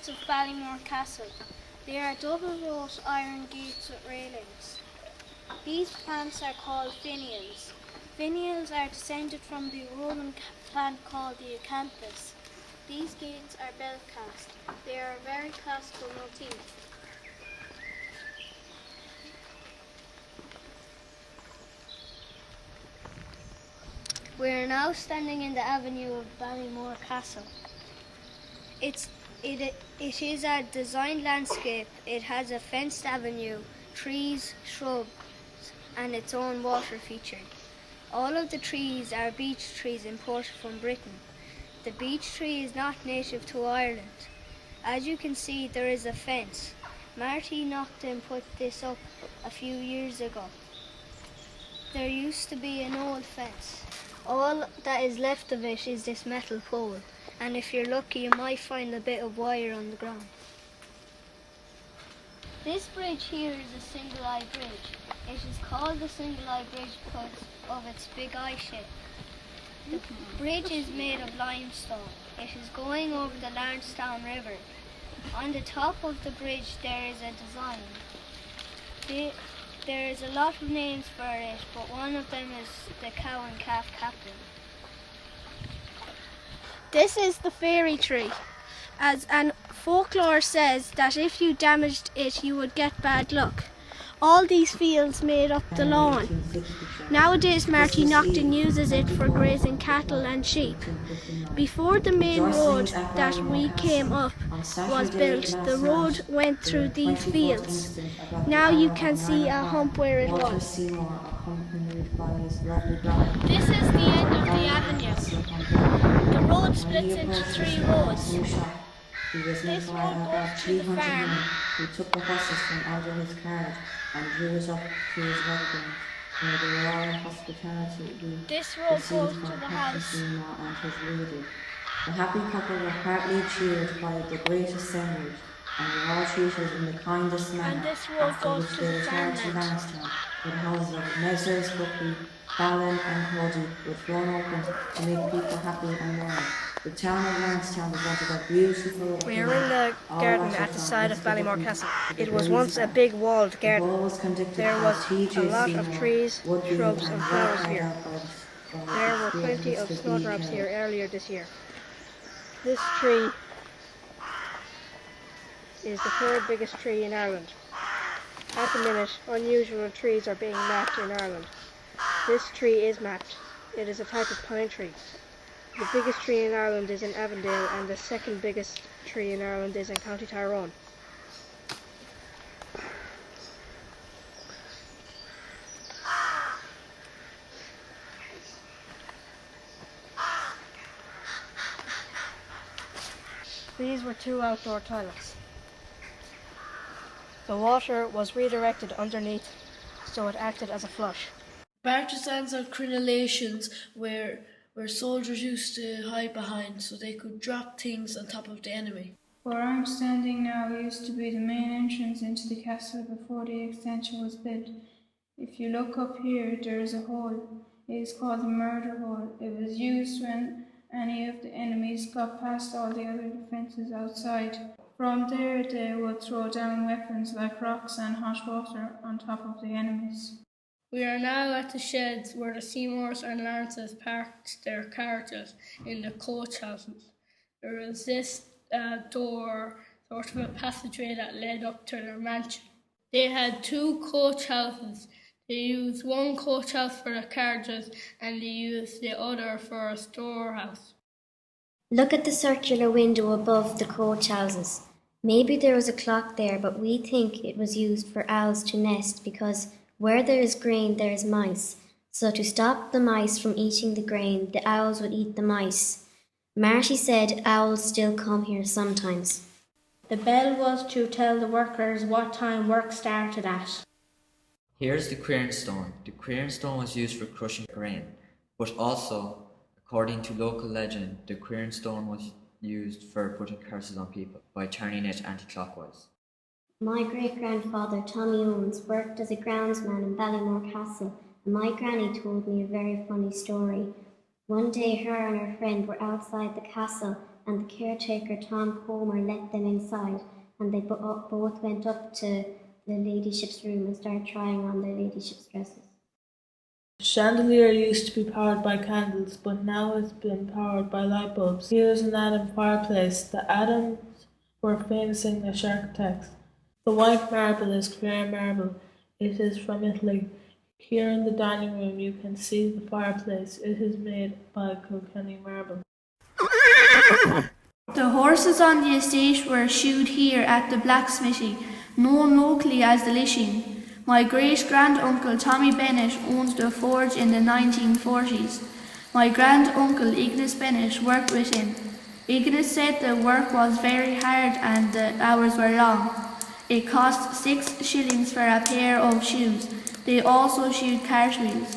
gates of Ballymore Castle. They are double-wrought iron gates with railings. These plants are called finials. Finials are descended from the Roman plant called the acanthus. These gates are bell cast. They are a very classical motif. We are now standing in the avenue of Ballymore Castle. It is a designed landscape. It has a fenced avenue, trees, shrubs, and its own water feature. All of the trees are beech trees imported from Britain. The beech tree is not native to Ireland. As you can see, there is a fence. Marty Naughton put this up a few years ago. There used to be an old fence. All that is left of it is this metal pole, and if you're lucky you might find a bit of wire on the ground. This bridge here is a single eye bridge. It is called the single eye bridge because of its big eye shape. The bridge is made of limestone. It is going over the Lansdowne River. On the top of the bridge there is a design. There is a lot of names for it, but one of them is the Cow and Calf Captain. This is the fairy tree, and folklore says that if you damaged it you would get bad luck. All these fields made up the lawn. Nowadays Marty Naughton uses it for grazing cattle and sheep. Before the main road that we came up was built, the road went through these fields. Now you can see a hump where it was. This is the end of the avenue. The road splits into 3 roads. This road goes to the farm. He took the horses from out of his carriage and drew it up to his wagon, where they were all in hospitality. This road goes to the house. And his lady. The happy couple were heartily cheered by the great assemblage, and were all treated in the kindest manner. And this road goes to the farmland. Lansdowne, with houses of Messrs. Buckley, Fallon and Cody were thrown open to make people happy and merry. The town of Lansdowne was once a beautiful. We are in the garden at the side of Ballymore Castle. It was once a big walled garden. There was a lot of trees, shrubs and flowers here. There were plenty of snowdrops here earlier this year. This tree is the 3rd biggest tree in Ireland. At the minute, unusual trees are being mapped in Ireland. This tree is mapped. It is a type of pine tree. The biggest tree in Ireland is in Avondale, and the 2nd biggest tree in Ireland is in County Tyrone. These were 2 outdoor toilets. The water was redirected underneath, so it acted as a flush. Partisans and crenellations where soldiers used to hide behind so they could drop things on top of the enemy. Where I'm standing now used to be the main entrance into the castle before the extension was built. If you look up here, there is a hole. It is called the murder hole. It was used when any of the enemies got past all the other defences outside. From there they would throw down weapons like rocks and hot water on top of the enemies. We are now at the sheds where the Seymours and Lances parked their carriages in the coach houses. There is this door, sort of a passageway that led up to their mansion. They had 2 coach houses. They used one coach house for the carriages and they used the other for a storehouse. Look at the circular window above the coach houses. Maybe there was a clock there, but we think it was used for owls to nest because where there is grain, there is mice. So to stop the mice from eating the grain, the owls would eat the mice. Marty said owls still come here sometimes. The bell was to tell the workers what time work started at. Here's the quern stone. The quern stone was used for crushing grain, but also, according to local legend, the quern stone was used for putting curses on people by turning it anti-clockwise. My great-grandfather, Tommy Owens, worked as a groundsman in Ballymore Castle, and my granny told me a very funny story. One day her and her friend were outside the castle and the caretaker Tom Comer let them inside, and they both went up to the ladyship's room and started trying on their ladyship's dresses. The chandelier used to be powered by candles, but now it's been powered by light bulbs. Here's an Adam fireplace. The Adams were famous English architects. The white marble is clear marble. It is from Italy. Here in the dining room you can see the fireplace. It is made by Kilkenny marble. The horses on the estate were shoed here at the blacksmithy, known locally as the Lishing. My great-grand-uncle Tommy Bennett owned the forge in the 1940s. My grand-uncle Ignace Bennett worked with him. Ignace said the work was very hard and the hours were long. It cost 6 shillings for a pair of shoes. They also shoed cartwheels.